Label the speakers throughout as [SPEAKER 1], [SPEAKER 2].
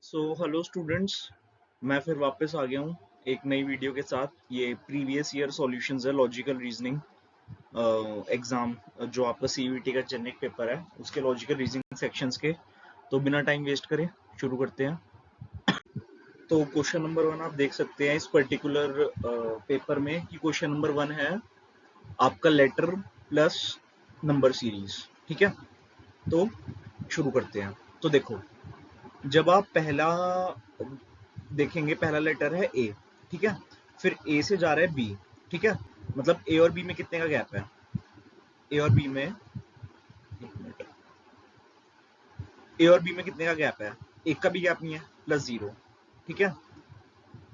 [SPEAKER 1] Hello students, मैं फिर वापस आ गया हूँ एक नई वीडियो के साथ। ये प्रीवियस ईयर सॉल्यूशंस है, लॉजिकल रीजनिंग एग्जाम जो आपका सीयूईटी का जेनेरिक पेपर है उसके लॉजिकल रीजनिंग सेक्शंस के। तो बिना टाइम वेस्ट करे शुरू करते हैं। तो क्वेश्चन नंबर 1 आप देख सकते हैं इस पर्टिकुलर पेपर में कि क्वेश्चन नंबर 1 है आपका लेटर प्लस नंबर सीरीज। ठीक है, तो शुरू करते हैं। तो देखो, जब आप पहला देखेंगे, पहला लेटर है ए, ठीक है, फिर ए से जा रहा है बी, ठीक है, मतलब ए और बी में कितने का गैप है? ए और बी में, एक मिनट, ए और बी में कितने का गैप है? एक का भी गैप नहीं है, +0, ठीक है।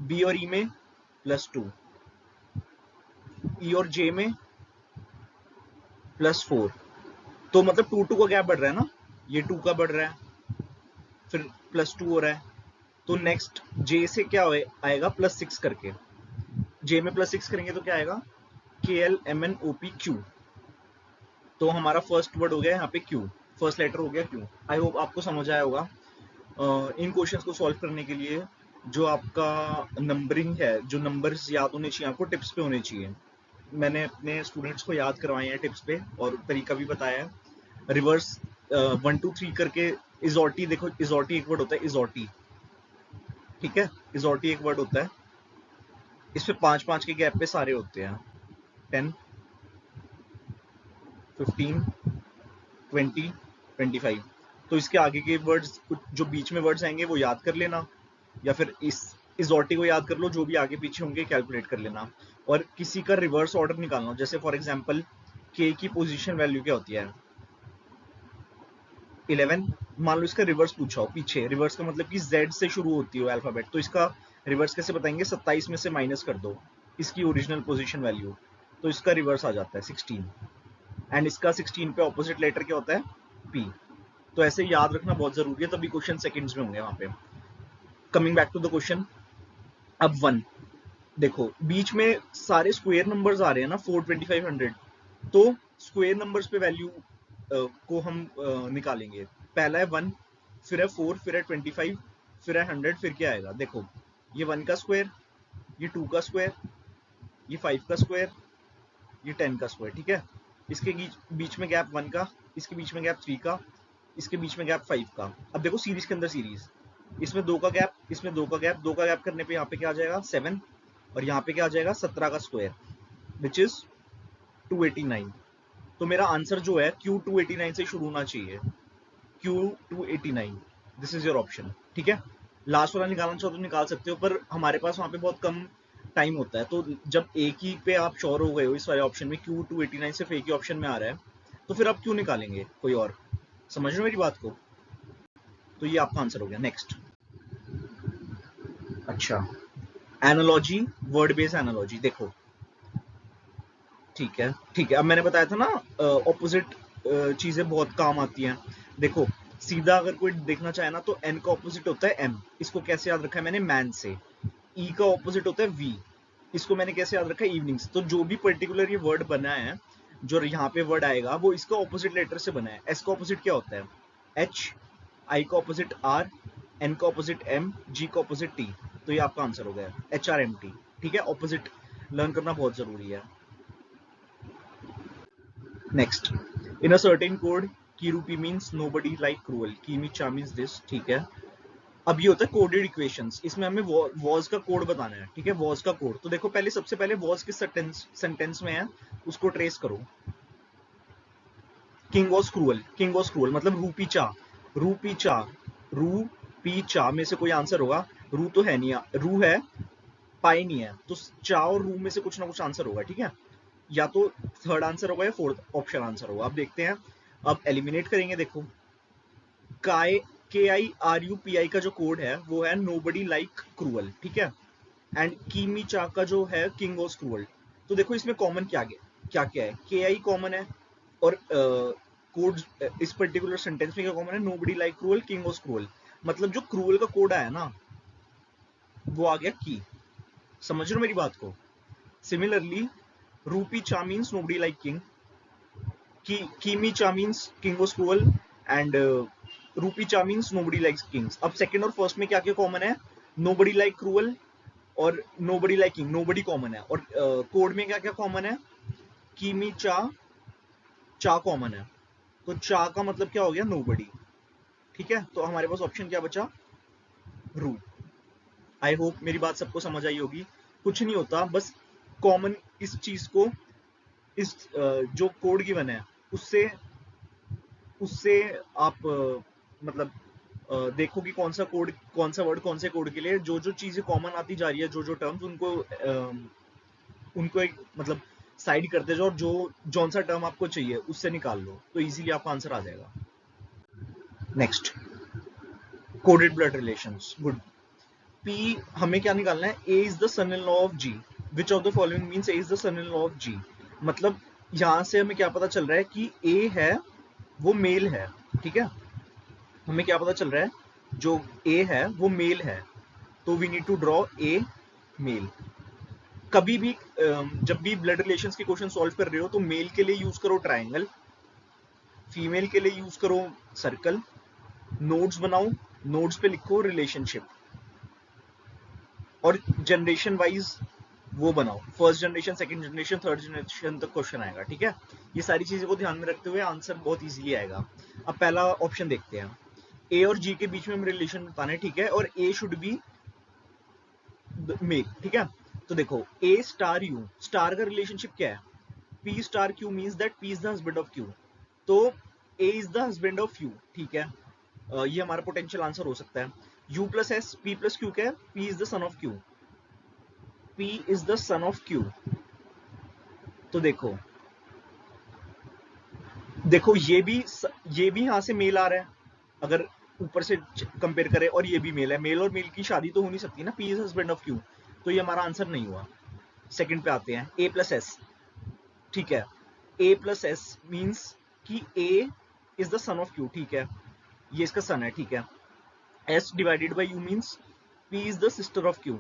[SPEAKER 1] बी और ई में +2, ई और जे में +4, तो मतलब 2 का गैप बढ़ रहा है ना, ये 2 का बढ़ रहा है, फिर +2 हो रहा है। तो नेक्स्ट जे से क्या आएगा? +6 करके, जे में +6 करेंगे तो क्या आएगा? KLMNOPQ। तो हमारा फर्स्ट वर्ड हो गया यहाँ पे क्यू, फर्स्ट लेटर हो गया क्यू। आई होप आपको समझ आया होगा। इन क्वेश्चंस को सॉल्व करने के लिए जो आपका नंबरिंग है, जो नंबर्स याद होने चाहिए आपको, टिप्स पे होने चाहिए। मैंने अपने स्टूडेंट्स को याद करवाए हैं टिप्स पे और तरीका भी बताया है। रिवर्स 1 2 3 करके, इजोटी देखो, इजोटी एक वर्ड होता है, इजोटी, ठीक है, इजोटी एक वर्ड होता है। इसमें 5 5 के गैप पे सारे होते हैं, 10 15 20 25। तो इसके आगे के वर्ड्स, जो बीच में वर्ड्स आएंगे वो याद कर लेना, या फिर इस ऑटी को याद कर लो, जो भी आगे पीछे होंगे कैलकुलेट कर लेना। और किसी का रिवर्स ऑर्डर निकालना, जैसे फॉर एग्जांपल के की पोजीशन वैल्यू क्या होती है? 11। मान लो इसका रिवर्स पूछा हो, पीछे रिवर्स का मतलब कि जेड से शुरू होती हो अल्फाबेट, तो इसका रिवर्स कैसे बताएंगे? 27 में से माइनस कर दो इसकी ओरिजिनल पोजीशन वैल्यू, तो इसका रिवर्स आ जाता है 16। एंड इसका 16 पे ऑपोजिट लेटर क्या होता है? पी। तो ऐसे याद रखना बहुत जरूरी है, तभी क्वेश्चन सेकंड्स में होंगे वहां पे। Coming back to the question, अब 1 देखो, बीच में सारे स्क्वायर नंबर्स आ रहे हैं ना, 42500, तो स्क्वायर नंबर्स पे वैल्यू को हम निकालेंगे। पहला है 1, फिर है 4, फिर है 25, फिर है 100, फिर क्या आएगा? देखो, ये 1 का स्क्वायर, ये 2 का स्क्वायर, ये 5 का स्क्वायर, ये 10 का स्क्वायर, ठीक है। इसके बीच में गैप 1 का, इसके बीच में गैप 3 का, इसके बीच में गैप 5 का। अब देखो सीरीज के अंदर सीरीज, इसमें 2 का गैप, इसमें 2 का गैप, 2 का गैप करने पे यहाँ पे क्या आ जाएगा? 7, और यहाँ पे क्या आ जाएगा? 17 का स्क्वायर, विच इज 289। तो मेरा आंसर जो है Q 289 से शुरू होना चाहिए, Q 289, this is your option, ठीक है। लास्ट वाला निकालना चाहो तो निकाल सकते हो, पर हमारे पास वहां पे बहुत कम टाइम होता है, तो जब एक ही पे आप श्योर हो गए हो इस वाले ऑप्शन में, Q 289 सिर्फ एक ही ऑप्शन में आ रहा है, तो फिर आप क्यों निकालेंगे कोई और? समझ रहे हो मेरी बात को? तो ये आपका आंसर हो गया। नेक्स्ट, अच्छा, एनालॉजी, वर्ड बेस्ड एनालॉजी देखो, ठीक है, ठीक है। अब मैंने बताया था ना, ऑपोजिट चीजें बहुत काम आती हैं। देखो, सीधा अगर कोई देखना चाहे ना, तो एन का ऑपोजिट होता है एम, इसको कैसे याद रखा है मैंने? मैन से। ई का ऑपोजिट होता है वी, इसको मैंने कैसे याद रखा है? इवनिंग से। तो जो भी पर्टिकुलर ये वर्ड बना है, जो यहाँ पे वर्ड आएगा, वो इसका ऑपोजिट लेटर से बना है। एस का ऑपोजिट क्या होता है? एच, आई का ऑपोजिट आर, एन का ऑपोजिट एम, जी का ऑपोजिट टी। तो ये आपका आंसर हो गया, HRMT, ठीक है। ऑपोजिट लर्न करना बहुत जरूरी है। Next, in a certain code, Kirupi means nobody like cruel, Kimi-cha means this, ठीक है। अब ये होता है कोडेड इक्वेशंस, इसमें हमें वॉज का कोड बताना है, ठीक है, वॉज का कोड। तो देखो, पहले सबसे पहले वॉज किस सेंटेंस में है उसको ट्रेस करो। King was cruel, king was cruel मतलब रूपी चा, रूपी चा, रू पी चा में से कोई आंसर होगा? रू तो है नहीं, रू है, पाई नहीं है, तो चा और रू में से कुछ ना कुछ आंसर होगा, ठीक है। या तो थर्ड आंसर होगा या फोर्थ ऑप्शन आंसर होगा। अब देखते हैं, अब एलिमिनेट करेंगे। देखो, KIRUPI का जो कोड है वो है नोबडी लाइक क्रूअल, ठीक है। एंड कीमी चा का जो है किंग वॉज क्रूअल। तो देखो इसमें कॉमन क्या क्या क्या है? KI कॉमन है, और कोड इस पर्टिकुलर सेंटेंस में क्या कॉमन है? Nobody like cruel, king was cruel. मतलब जो क्रूअल का कोड आया ना, वो आ गया की। समझ रहे हो मेरी बात को? सिमिलरली, रूपी चा means nobody like king, Kimi cha means king was cruel, and रूपी चा मीन्स नोबडी लाइक्स किंग्स। अब सेकंड और फर्स्ट में क्या क्या कॉमन है? नोबडी लाइक क्रूअल और nobody like king, nobody common है। और कोड में क्या क्या कॉमन है? कीमी चा, चा कॉमन है, तो चा का मतलब क्या हो गया? नोबडी। ठीक है, तो हमारे पास ऑप्शन क्या बचा? रू। आई होप मेरी बात सबको समझ आई होगी। कुछ नहीं होता, बस कॉमन इस चीज को, इस जो कोड गिवन है उससे उससे आप मतलब देखो कि कौन सा कोड, कौन सा वर्ड कौन से कोड के लिए, जो जो चीजें कॉमन आती जा रही है, जो जो टर्म्स, उनको एक मतलब साइड करते जाओ, और जो जौन सा टर्म आपको चाहिए उससे निकाल लो, तो इजीली आपका आंसर आ जाएगा। Next, coded blood relations. Good. P हमें क्या निकालना है? A is the son in law of G, which of the following means A is the son in law of G. मतलब यहां से हमें क्या पता चल रहा है कि ए है वो मेल है। ठीक है, हमें क्या पता चल रहा है? जो ए है वो मेल है, तो we need to draw a male. कभी भी जब भी ब्लड रिलेशंस के क्वेश्चन सॉल्व कर रहे हो तो मेल के लिए यूज करो ट्रायंगल, फीमेल के लिए यूज करो सर्कल। नोड्स बनाओ, नोड्स पे लिखो रिलेशनशिप, और जनरेशन वाइज वो बनाओ, first generation, second generation, third generation तक क्वेश्चन आएगा। ठीक है, ये सारी चीजों को ध्यान में रखते हुए आंसर बहुत इजीली आएगा। अब पहला ऑप्शन देखते हैं। ए और जी के बीच में हम रिलेशन बताने, ठीक है, और ए शुड बी मेल। ठीक है, तो देखो ए स्टार यू, स्टार का रिलेशनशिप क्या है? P star Q means that P is the husband of Q, तो A is the husband of U. ठीक है, ये हमारा पोटेंशियल आंसर हो सकता है। U plus S, P plus Q क्या है? P is the son of Q, P is the son of Q. तो देखो देखो ये भी यहां से मेल आ रहा है, अगर ऊपर से कंपेयर करें, और ये भी मेल है। मेल और मेल की शादी तो हो नहीं सकती ना, P is husband of Q, तो ये हमारा आंसर नहीं हुआ। सेकंड पे आते हैं, ए प्लस एस। ठीक है, ए प्लस एस मीन्स कि A is the son of Q. ठीक है, ये इसका सन है। ठीक है, S divided by U means P is the sister of Q,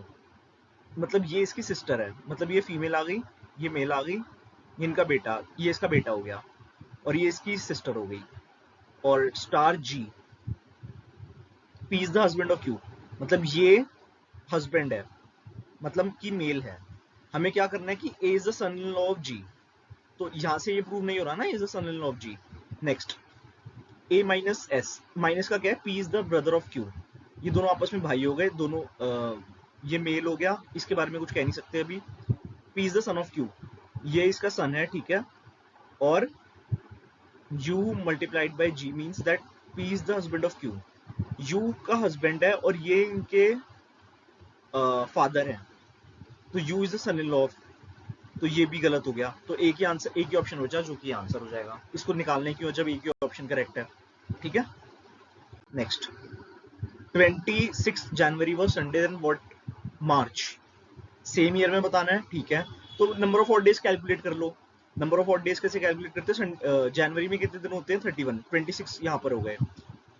[SPEAKER 1] मतलब ये इसकी सिस्टर है, मतलब ये फीमेल आ गई, ये मेल आ गई, ये इनका बेटा, ये इसका बेटा हो गया, और ये इसकी सिस्टर हो गई। और स्टार जी, P is the husband of Q, मतलब ये हस्बैंड है, मतलब कि मेल है। हमें क्या करना है कि A is the son in law of G, तो यहां से ये प्रूव नहीं हो रहा ना, is the son in law of G. Next, A minus S, minus का क्या है? P is the brother of Q, ये दोनों आपस में भाई हो गए दोनों, ये मेल हो गया, इसके बारे में कुछ कह नहीं सकते अभी। P is the son of Q, ये इसका सन है। ठीक है, और u multiplied by g means that p is the husband of q, u का हस्बैंड है और ये इनके फादर है, तो u is the son in law of, तो ये भी गलत हो गया। तो एक ही आंसर, एक ही ऑप्शन बचा जो कि आंसर हो जाएगा, इसको निकालने की वजह एक ही ऑप्शन करेक्ट है। ठीक है, नेक्स्ट, 26 जनवरी वो Sunday, then what March, same year में बताना है। ठीक है, तो number of odd days calculate कर लो। नंबर ऑफ ऑड डेज कैसे कैलकुलेट करते हैं? जनवरी में कितने दिन होते हैं? 31, 26 यहाँ पर हो गए,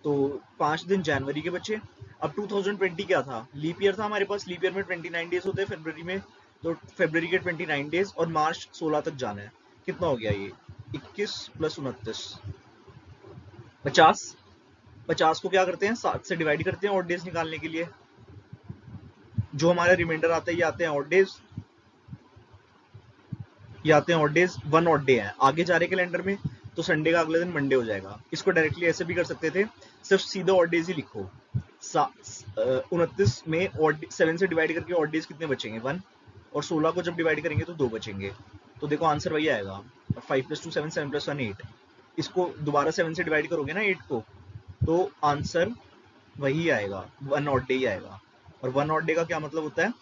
[SPEAKER 1] तो 5 दिन जनवरी के बचे। अब 2020 क्या था? लीप ईयर था हमारे पास, लीप ईयर में 29 डेज होते हैं फरवरी में, तो फरवरी के 29 डेज, और मार्च 16 तक जाना है। कितना हो गया ये? 21 प्लस 29, 50। 50 को क्या करते हैं? 7 से डिवाइड करते हैं ऑड डेज निकालने के लिए। जो हमारा रिमाइंडर आता है ये आते हैं ऑड डेज, ये आते हैं ऑड डेज। 1 ऑड डे है आगे जा रहे कैलेंडर में, तो संडे का अगले दिन मंडे हो जाएगा। इसको डायरेक्टली ऐसे भी कर सकते थे, सिर्फ सीधा ऑड डेज ही लिखो। 29 में 7 से डिवाइड करके ऑड डेज कितने बचेंगे? 1, और 16 को जब डिवाइड करेंगे तो 2 बचेंगे, तो देखो आंसर वही आएगा। 5 + 2 7, 7 + 1 8। इसको दोबारा 7 से डिवाइड करोगे ना 8 को, तो आंसर वही आएगा, 1 ऑड डे ही आएगा। और 1 ऑड डे का क्या मतलब होता है?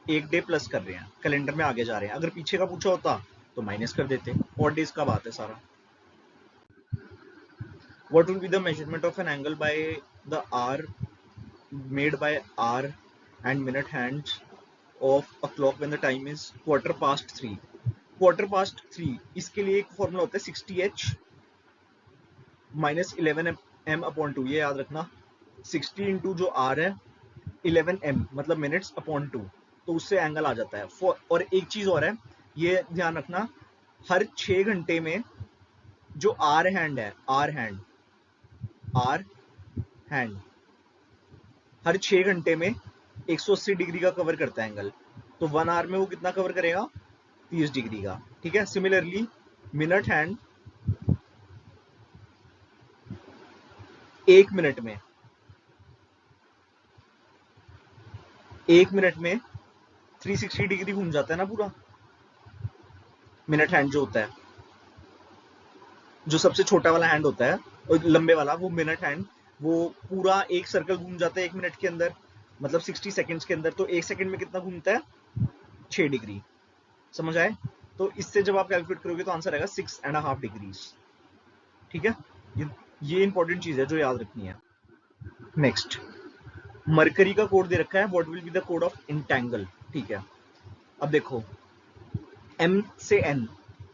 [SPEAKER 1] एक डे प्लस कर रहे हैं, कैलेंडर में आगे जा रहे हैं। अगर पीछे का पूछा होता तो माइनस कर देते। ऑड डेज का बात है सारा। What will be the measurement of an angle by the hour made by hour and minute hands of a clock when the time is 3:15? 3:15, इसके लिए एक फॉर्मूला होता है 60h - 11m/2, ये याद रखना। 60 इंटू जो r है 11m मतलब मिनट्स अपॉन 2, तो उससे एंगल आ जाता है। और एक चीज और है, ये ध्यान रखना, हर 6 घंटे में जो आर हैंड है, आर हैंड आर हैंड हर 6 घंटे में 180 डिग्री का कवर करता है एंगल, तो 1 आवर में वो कितना कवर करेगा, 30 डिग्री का। ठीक है, सिमिलरली मिनट हैंड 1 मिनट में 360 डिग्री घूम जाता है ना पूरा। मिनट हैंड जो होता है, जो सबसे छोटा वाला हैंड होता है और लंबे वाला, वो मिनट हैंड, वो पूरा एक सर्कल घूम जाता है 1 मिनट के अंदर, मतलब 60 सेकंड्स के अंदर। तो 1 सेकंड में कितना घूमता है, 6 डिग्री। समझ आए? तो इससे जब आप कैलकुलेट करोगे तो आंसर आएगा 6.5 डिग्रीज। ठीक है, ये इंपॉर्टेंट चीज है जो याद रखनी है। नेक्स्ट, मरकरी का कोड दे रखा है, what will be the code of entangle. ठीक है, अब देखो M से N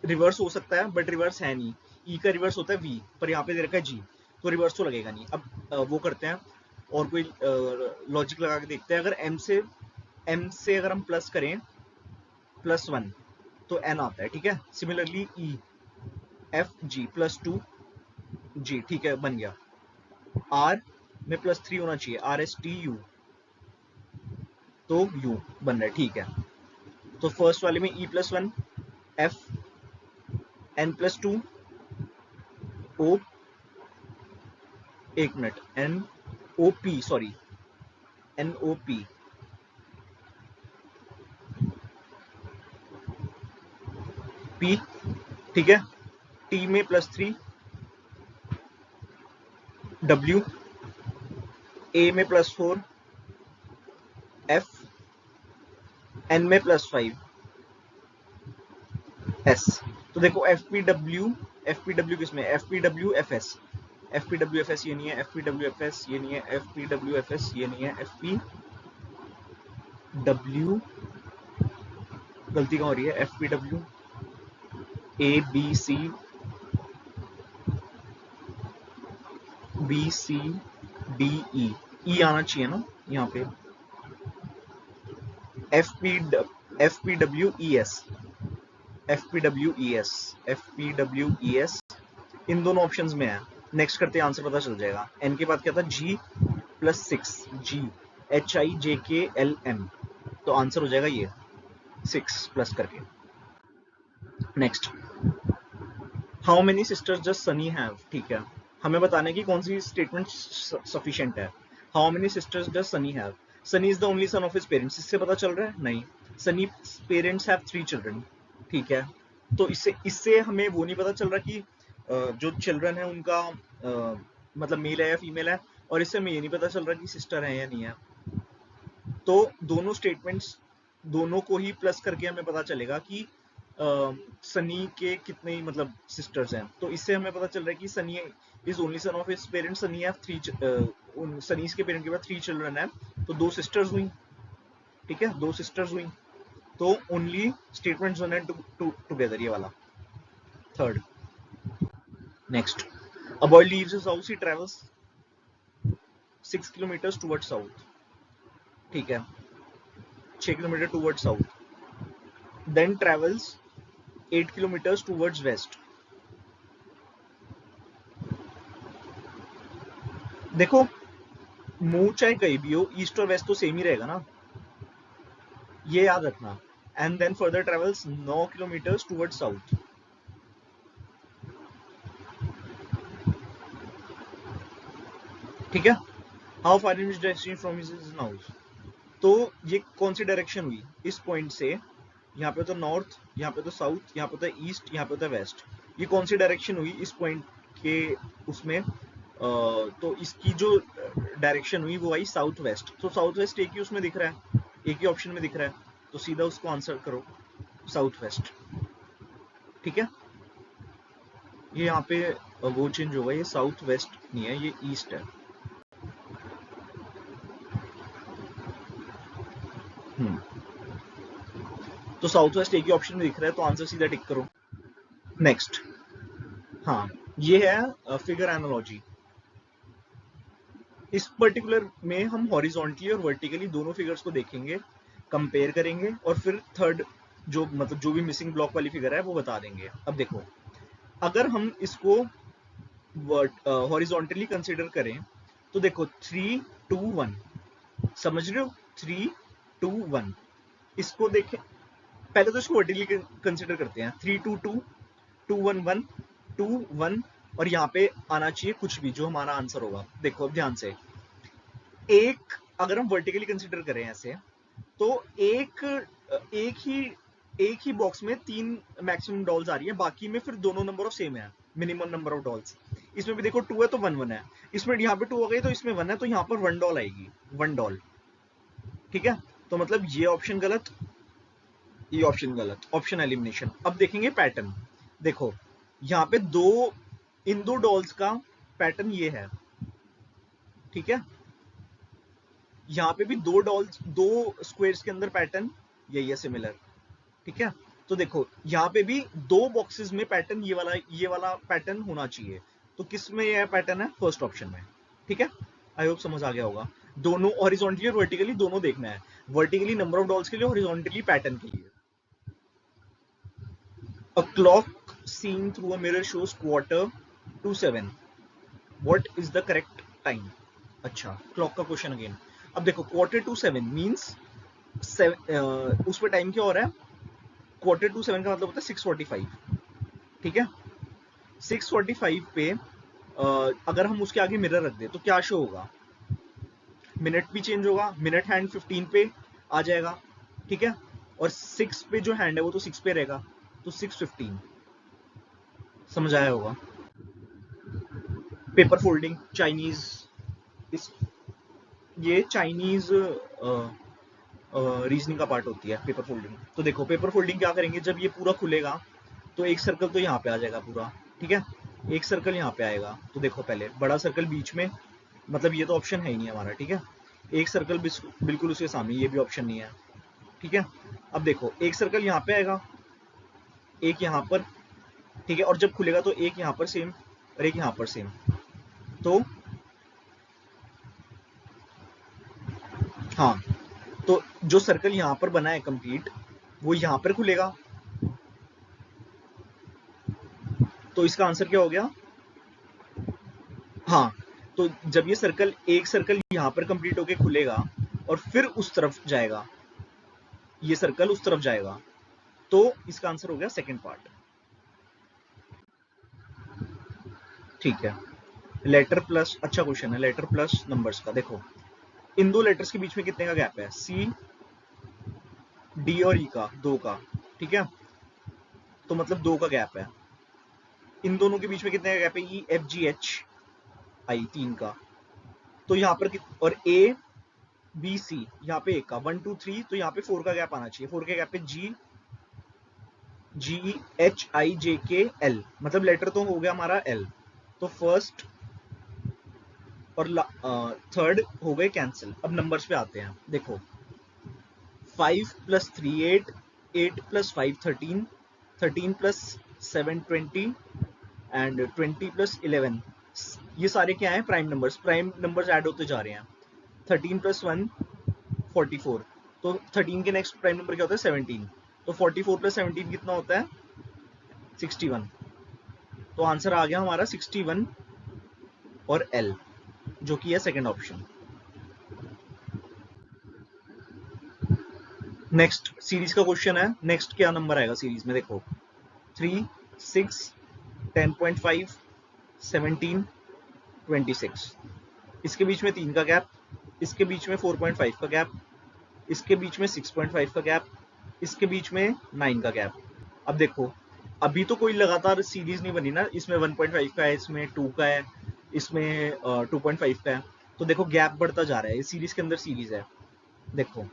[SPEAKER 1] रिवर्स हो सकता है, बट रिवर्स है नहीं। E का रिवर्स होता है V, पर यहाँ पे दे रखा है G, तो रिवर्स तो लगेगा नहीं। अब वो करते हैं और कोई लॉजिक लगा के देखते हैं। अगर M से अगर हम प्लस करें +1 तो N आता है। ठीक है, similarly E F G +2 G। ठीक है, बन गया। R में +3 होना चाहिए, RSTU, तो U बन रहा है। ठीक है, तो फर्स्ट वाले में E+1 F N+2 O, एक minute, NOP, sorry NOP, P। ठीक है, T में +3 W, A में +4 F, N में +5 S। तो देखो FPW किसमें, FPW FS, FPW FS ये नहीं है, FPW FS ये नहीं है, FPW FS ये नहीं है, FPW गलती कहाँ हो रही है, FPW ABCDE, E आना चाहिए ना यहाँ पे, FPWES इन दोनों ऑप्शंस में है। नेक्स्ट करते हैं, आंसर पता चल जाएगा। N के बाद क्या था, G+6, G HIJKLM, तो आंसर हो जाएगा ये 6 प्लस करके। Next, how many sisters does Sunny have. ठीक है, हमें बताने की कौन सी स्टेटमेंट सफिशिएंट है। How many sisters does Sunny have, Sunny is the only son of his parents, इससे पता चल रहा है नहीं, सनी पेरेंट्स हैव 3 चिल्ड्रन। ठीक है, तो इससे हमें वो नहीं पता चल रहा कि जो चिल्ड्रन है उनका मतलब मेल है या फीमेल है, और इससे हमें ये नहीं पता चल रहा कि सिस्टर है या नहीं है। तो दोनों स्टेटमेंट्स, दोनों को ही प्लस करके हमें पता चलेगा कि सनी के कितने मतलब सिस्टर्स हैं। तो इससे हमें पता चल रहा है कि Sunny is only son of his parents, Sunny have 3, Sunny के पेरेंट के पास 3 चिल्ड्रन है, तो 2 सिस्टर्स हुई। ठीक है, 2 सिस्टर्स हुई, तो only statements one and together, ये वाला third. Next, a boy leaves his house, he travels 6 kilometres towards south. ठीक है, 6 kilometre towards south, then travels 8 kilometres towards west. देखो मूव चाहे कहीं भी हो, ईस्ट और वेस्ट तो सेम ही रहेगा ना, ये याद रखना। And then further travels 9 kilometres towards south. ठीक है, how far is direction from his house, तो ये कौन सी डायरेक्शन हुई, इस पॉइंट से यहाँ पे तो नॉर्थ, यहाँ पे तो साउथ, यहाँ पे तो ईस्ट, यहाँ पे तो वेस्ट, ये कौन सी डायरेक्शन हुई इस पॉइंट के उसमें, तो इसकी जो डायरेक्शन हुई वो आई साउथ वेस्ट। तो साउथ वेस्ट एक ही उसमें दिख रहा है, एक ही ऑप्शन में दिख रहा है, तो सीधा उसको आंसर करो साउथ वेस्ट। ठीक है, ये यहाँ पे वो चेंज होगा, ये साउथ वेस्ट नहीं है, ये ईस्ट है। तो साउथ वेस्ट एक ही ऑप्शन में दिख रहा है, तो आंसर सीधा टिक करो। नेक्स्ट, हाँ ये है फिगर एनालॉजी। इस पर्टिकुलर में हम हॉरिजॉन्टली और वर्टिकली दोनों फिगर्स को देखेंगे, कंपेयर करेंगे, और फिर थर्ड जो मतलब जो भी मिसिंग ब्लॉक वाली फिगर है वो बता देंगे। अब देखो, अगर हम इसको हॉरिजॉन्टली कंसिडर करें तो देखो 3 2 1, समझ रहे हो? 3 2 1, इसको देखें, पहले तो इसको वर्टिकली कंसिडर करते हैं। 3 2 2 2 1 1 2 1, और यहाँ पे आना चाहिए कुछ भी जो हमारा आंसर होगा। देखो अब ध्यान से, एक अगर हम वर्टिकली कंसिडर करें ऐसे, तो एक ही बॉक्स में 3 मैक्सिमम डॉल्स आ रही है, बाकी में फिर दोनों नंबर ऑफ सेम है, मिनिमम नंबर ऑफ डॉल्स। इसमें भी देखो 2 है तो 1 1 है, इसमें यहाँ पे 2 हो गई तो इसमें 1 है, तो यहाँ पर 1 डॉल आएगी, 1 डॉल। ठीक है, तो मतलब ये ऑप्शन गलत, ये ऑप्शन गलत, ऑप्शन एलिमिनेशन। अब देखेंगे पैटर्न। देखो यहाँ पे इन दो डॉल्स का पैटर्न ये है, ठीक है, यहाँ पे भी दो डॉल्स, दो स्क्वायर्स के अंदर पैटर्न यही है, सिमिलर। ठीक है, तो देखो यहाँ पे भी दो बॉक्सेस में पैटर्न ये वाला पैटर्न होना चाहिए। तो किस में यह पैटर्न है? फर्स्ट ऑप्शन में। ठीक है, आई होप समझ आ गया होगा। दोनों हॉरिजॉन्टली और वर्टिकली दोनों देखना है, वर्टिकली नंबर ऑफ डॉल्स के लिए, हॉरिजॉन्टली पैटर्न के लिए। A clock seen through a mirror shows quarter to 7. What is the correct time? अच्छा, क्लॉक का क्वेश्चन अगेन। अब देखो quarter to 7 मीन्स उस पर टाइम क्या हो रहा है? quarter to 7 का मतलब होता है 6:45। ठीक है, 6:45 पे अगर हम उसके आगे मिरर रख दे तो क्या शो होगा? मिनट भी चेंज होगा, मिनट हैंड 15 पे आ जाएगा। ठीक है, और 6 पे जो हैंड है वो तो 6 पे रहेगा, तो 6:15। समझ आया होगा? पेपर फोल्डिंग चाइनीज, इस ये चाइनीज रीजनिंग का पार्ट होती है पेपर फोल्डिंग। तो देखो पेपर फोल्डिंग क्या करेंगे, जब ये पूरा खुलेगा तो एक सर्कल तो यहाँ पे आ जाएगा पूरा। ठीक है, एक सर्कल यहाँ पे आएगा, तो देखो पहले बड़ा सर्कल बीच में, मतलब ये तो ऑप्शन है ही नहीं हमारा। ठीक है, एक सर्कल बिल्कुल उसके सामने, ये भी ऑप्शन नहीं है। ठीक है, अब देखो एक सर्कल यहाँ पे आएगा, एक यहाँ पर। ठीक है, और जब खुलेगा तो एक यहाँ पर सेम और एक यहाँ पर सेम। तो हाँ, तो जो सर्कल यहाँ पर बना है कंप्लीट, वो यहाँ पर खुलेगा। तो इसका आंसर क्या हो गया? हाँ, तो जब ये सर्कल, एक सर्कल यहाँ पर कंप्लीट होके खुलेगा और फिर उस तरफ जाएगा, ये सर्कल उस तरफ जाएगा, तो इसका आंसर हो गया सेकंड पार्ट। ठीक है, लेटर प्लस, अच्छा क्वेश्चन है, लेटर प्लस नंबर्स का। देखो इन दो लेटर्स के बीच में कितने का गैप है? सी डी और ई का, 2 का। ठीक है, तो मतलब 2 का गैप है। इन दोनों के बीच में कितने का गैप है? E F G H I, 3 का। तो यहाँ पर और ए बी सी, यहाँ पे 1 का, 1 2 3, तो यहाँ पे 4 का गैप आना चाहिए। 4 के गैप पे जी एच आई जे के एल, मतलब लेटर तो हो गया हमारा एल। तो फर्स्ट और थर्ड हो गए कैंसिल। अब नंबर्स पे आते हैं। देखो 5 + 3 8, 8 + 5 13, 13 + 7 20 एंड 20 + 11। ये सारे क्या हैं? Prime numbers. Prime numbers add होते जा रहे हैं। 13 + 1 44, तो 13 के नेक्स्ट प्राइम नंबर क्या होता है? 17। तो 44 + 17 कितना होता है? 61। तो आंसर आ गया हमारा 61 और एल, जो कि है सेकंड ऑप्शन। नेक्स्ट सीरीज का क्वेश्चन है। नेक्स्ट क्या नंबर आएगा सीरीज में? देखो 3 6 10.5 17 26, इसके बीच में 3 का गैप, इसके बीच में 4.5 का गैप, इसके बीच में 6.5 का गैप, इसके बीच में 9 का गैप। अब देखो अभी तो कोई लगातार सीरीज नहीं बनी ना, इसमें 1.5 का है, इसमें 2 का है, इसमें 2.5 का है। तो देखो गैप बढ़ता जा रहा है, ये सीरीज के अंदर सीरीज है। देखो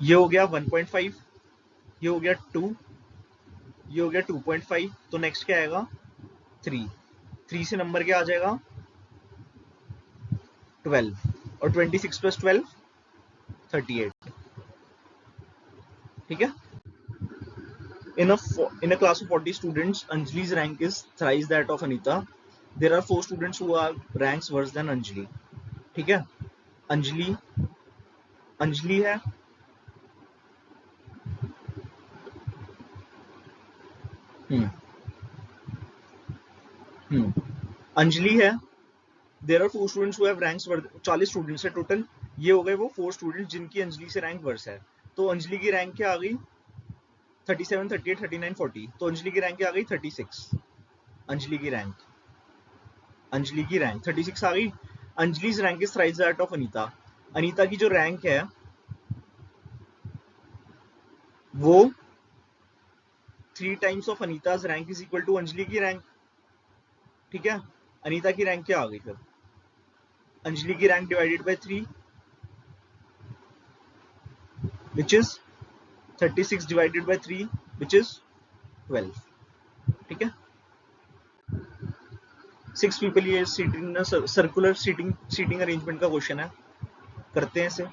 [SPEAKER 1] ये हो गया 1.5, ये हो गया 2, ये हो गया 2.5, तो नेक्स्ट क्या आएगा? 3। 3 से नंबर क्या आ जाएगा? 12, और 26 + 12 38। ठीक है, in a class of 40 students, Anjali's rank is thrice that of Anita. There are 4 students who are ranks worse than Anjali. ठीक है, अंजलि अंजलि है, हम्म अंजलि है, there are 4 students who have ranks 40 students है टोटल, ये हो गए वो 4 स्टूडेंट्स जिनकी अंजलि से रैंक वर्स है। तो अंजलि की रैंक क्या आ गई 37, 38, 39, 40, तो अंजलि की रैंक क्या आ गई 36। अंजलि की रैंक 36 आ गई। Anjali's rank is thrice that of Anita. Anita की जो रैंक है वो 3 times of Anita's rank is equal to Anjali की रैंक। ठीक है, अनीता की रैंक क्या आ गई फिर, अंजलि की rank divided by 3 which is 36 divided by 3 which is 12। ठीक है, 6 पीपल, ये सीटिंग सर्कुलर सीटिंग अरेंजमेंट का क्वेश्चन है, करते हैं इसे।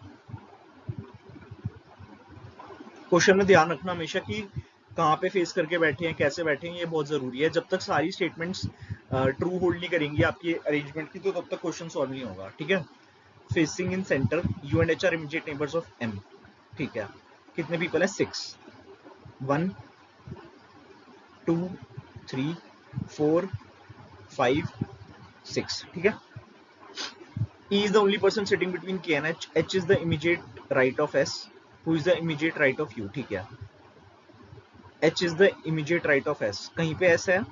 [SPEAKER 1] क्वेश्चन में ध्यान रखना हमेशा कि कहाँ पे फेस करके बैठे हैं, कैसे बैठे हैं, ये बहुत जरूरी है। जब तक सारी स्टेटमेंट्स ट्रू होल्ड नहीं करेंगी आपकी अरेंजमेंट की, तो तब तक क्वेश्चन सॉल्व नहीं होगा। ठीक है, facing in centre, U and H are immediate neighbours of M. ठीक है, कितने पीपल है 6, 1 2 3 4 5 6। ठीक है, E is the only person sitting between K and H. H is the immediate right of S, who is the immediate right of U। ठीक है, H is the immediate right of S, कहीं पे S है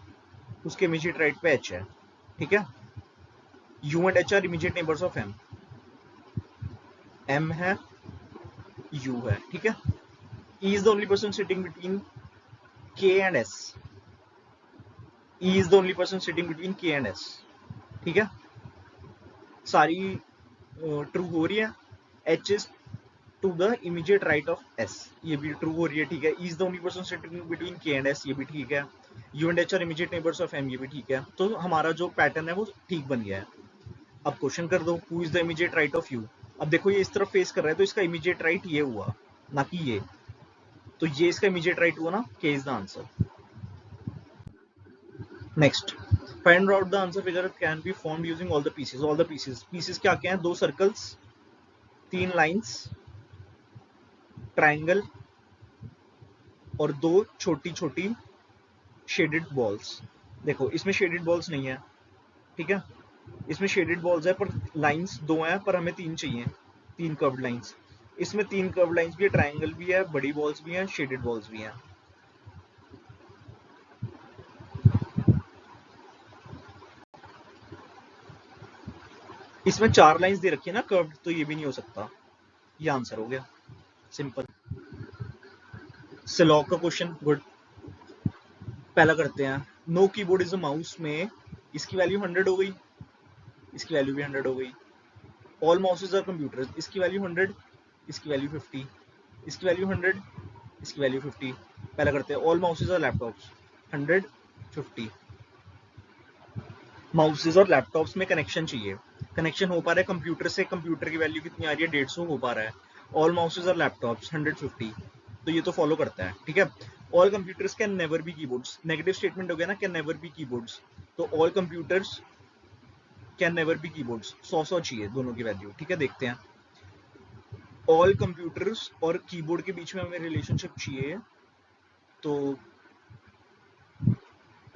[SPEAKER 1] उसके immediate right पे H है। ठीक है, U and H are immediate neighbors of M, M है U है। ठीक है, E is the only person sitting between K and S, E is the only person sitting between K and S। ठीक है, सारी ट्रू हो रही है। H is to the immediate right of S, ये भी ट्रू हो रही है। ठीक है, E is the only person sitting between K and S, ये भी ठीक है। U and H are immediate neighbors of M, ये भी ठीक है। तो हमारा जो पैटर्न है वो ठीक बन गया है। अब क्वेश्चन कर दो, who is the immediate right of U। अब देखो ये इस तरफ फेस कर रहा है तो इसका इमीडिएट राइट ये हुआ, ना कि ये, तो ये इसका इमीडिएट राइट हुआ ना, K is the answer। Next, find out the answer figure can be formed using all the pieces. All the pieces क्या क्या हैं, 2 सर्कल्स, 3 लाइंस, ट्राइंगल और 2 छोटी छोटी शेडेड बॉल्स। देखो इसमें शेडेड बॉल्स नहीं है। ठीक है, इसमें शेडेड बॉल्स है पर लाइंस 2 हैं, पर हमें 3 चाहिए, 3 कर्व्ड लाइंस। इसमें 3 कर्व्ड लाइंस भी है, ट्राइंगल भी है, बड़ी बॉल्स भी हैं, शेडेड बॉल्स भी हैं। इसमें 4 लाइंस दे रखी है ना कर्व्ड, तो ये भी नहीं हो सकता। ये आंसर हो गया, सिंपल। सिलॉग का क्वेश्चन, गुड। पहला करते हैं, no keyboard is a mouse में इसकी वैल्यू 100 हो गई, इसकी वैल्यू भी 100 हो गई। ऑल माउसेज आर कंप्यूटर्स, इसकी वैल्यू 100, इसकी वैल्यू 50, इसकी वैल्यू 100, इसकी वैल्यू 50। पहला करते हैं, ऑल माउसेज आर लैपटॉप्स, 100 50। माउसेज और लैपटॉप्स में कनेक्शन चाहिए, कनेक्शन हो पा रहा है कंप्यूटर से, कंप्यूटर की वैल्यू कितनी आ रही है 150 हो पा रहा है। ऑल माउसेज और लैपटॉप्स 100 50, तो ये तो फॉलो करता है। ठीक है, all computers can never be keyboards, negative statement हो गया ना, कैन नेवर बी कीबोर्ड्स, तो all computers can never be keyboards, 100 चाहिए दोनों की वैल्यू। ठीक है, देखते हैं, ऑल कंप्यूटर्स और कीबोर्ड के बीच में हमें रिलेशनशिप चाहिए, तो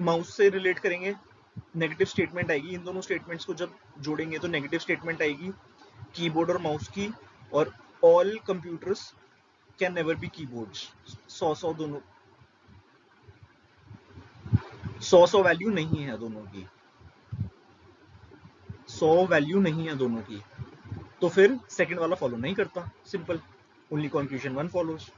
[SPEAKER 1] माउस से रिलेट करेंगे, नेगेटिव स्टेटमेंट आएगी। इन दोनों स्टेटमेंट्स को जब जोड़ेंगे तो नेगेटिव स्टेटमेंट आएगी कीबोर्ड और माउस की, और all computers can never be keyboards, 100 दोनों, 100 वैल्यू नहीं है दोनों की, 100 वैल्यू नहीं है दोनों की, तो फिर सेकंड वाला फॉलो नहीं करता, सिंपल, ओनली कंक्लूजन 1 फॉलोज।